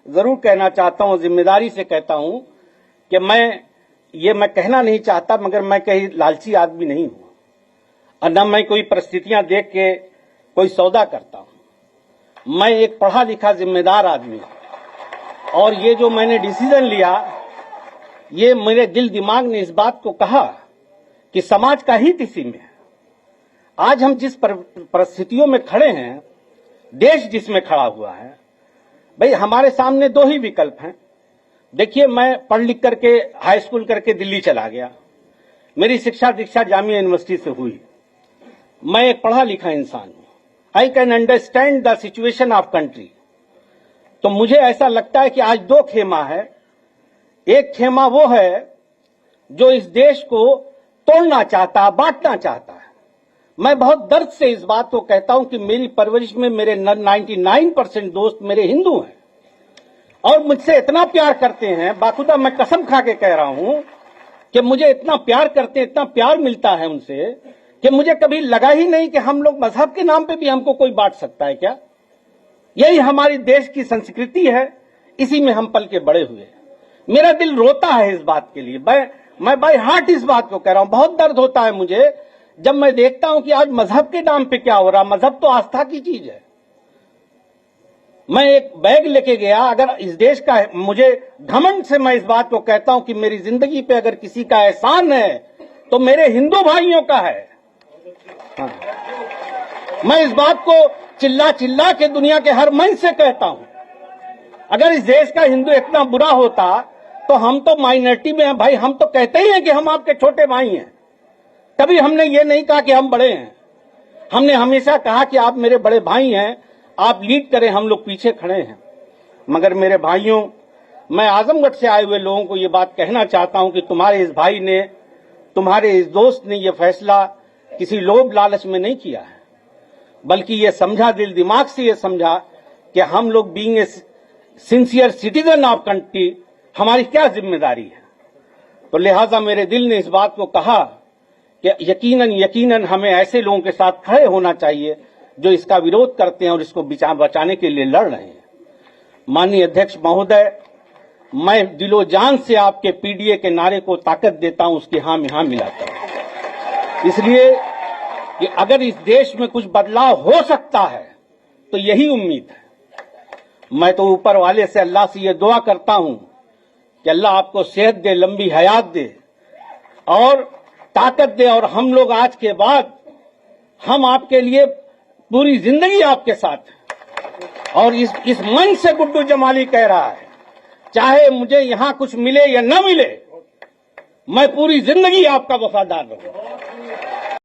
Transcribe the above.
जरूर कहना चाहता हूं, जिम्मेदारी से कहता हूं कि मैं कहना नहीं चाहता, मगर मैं कहीं लालची आदमी नहीं हूं और न मैं कोई परिस्थितियां देख के कोई सौदा करता हूं। मैं एक पढ़ा लिखा जिम्मेदार आदमी हूं और ये जो मैंने डिसीजन लिया, ये मेरे दिल दिमाग ने इस बात को कहा कि समाज का हित इसी में है। आज हम जिस परिस्थितियों में खड़े हैं, देश जिसमें खड़ा हुआ है, भाई हमारे सामने दो ही विकल्प हैं। देखिए, मैं पढ़ लिख करके हाई स्कूल करके दिल्ली चला गया, मेरी शिक्षा दीक्षा जामिया यूनिवर्सिटी से हुई। मैं एक पढ़ा लिखा इंसान हूं, I can understand the situation of country. तो मुझे ऐसा लगता है कि आज दो खेमा है। एक खेमा वो है जो इस देश को तोड़ना चाहता, बांटना चाहता है। मैं बहुत दर्द से इस बात को कहता हूं कि मेरी परवरिश में मेरे 99% दोस्त मेरे हिंदू हैं और मुझसे इतना प्यार करते हैं, बाखुदा मैं कसम खा के कह रहा हूं कि मुझे इतना प्यार करते हैं, इतना प्यार मिलता है उनसे कि मुझे कभी लगा ही नहीं कि हम लोग मजहब के नाम पे भी हमको कोई बांट सकता है क्या। यही हमारी देश की संस्कृति है, इसी में हम पल के बड़े हुए। मेरा दिल रोता है इस बात के लिए, मैं बाय हार्ट इस बात को कह रहा हूं। बहुत दर्द होता है मुझे जब मैं देखता हूं कि आज मजहब के नाम पे क्या हो रहा। मजहब तो आस्था की चीज है। मैं एक बैग लेके गया, अगर इस देश का, मुझे घमंड से मैं इस बात को कहता हूं कि मेरी जिंदगी पे अगर किसी का एहसान है तो मेरे हिंदू भाइयों का है। हाँ। मैं इस बात को चिल्ला चिल्ला के दुनिया के हर मंच से कहता हूं। अगर इस देश का हिंदू इतना बुरा होता तो हम तो माइनॉरिटी में हैं भाई। हम तो कहते ही हैं कि हम आपके छोटे भाई हैं। कभी हमने ये नहीं कहा कि हम बड़े हैं। हमने हमेशा कहा कि आप मेरे बड़े भाई हैं, आप लीड करें, हम लोग पीछे खड़े हैं। मगर मेरे भाइयों, मैं आजमगढ़ से आए हुए लोगों को ये बात कहना चाहता हूं कि तुम्हारे इस भाई ने, तुम्हारे इस दोस्त ने ये फैसला किसी लोभ लालच में नहीं किया है, बल्कि ये समझा, दिल दिमाग से ये समझा कि हम लोग being a sincere citizen of country, हमारी क्या जिम्मेदारी है। तो लिहाजा मेरे दिल ने इस बात को कहा कि यकीनन हमें ऐसे लोगों के साथ खड़े होना चाहिए जो इसका विरोध करते हैं और इसको बचाने के लिए लड़ रहे हैं। माननीय अध्यक्ष महोदय, मैं दिलो जान से आपके पीडीए के नारे को ताकत देता हूं, उसकी हां में हां मिलाता हूं। इसलिए कि अगर इस देश में कुछ बदलाव हो सकता है तो यही उम्मीद है। मैं तो ऊपर वाले से, अल्लाह से ये दुआ करता हूं कि अल्लाह आपको सेहत दे, लंबी हयात दे और ताकत दे, और हम लोग आज के बाद हम आपके लिए पूरी जिंदगी आपके साथ। और इस मन से गुड्डू जमाली कह रहा है, चाहे मुझे यहां कुछ मिले या न मिले, मैं पूरी जिंदगी आपका वफादार रहूंगा।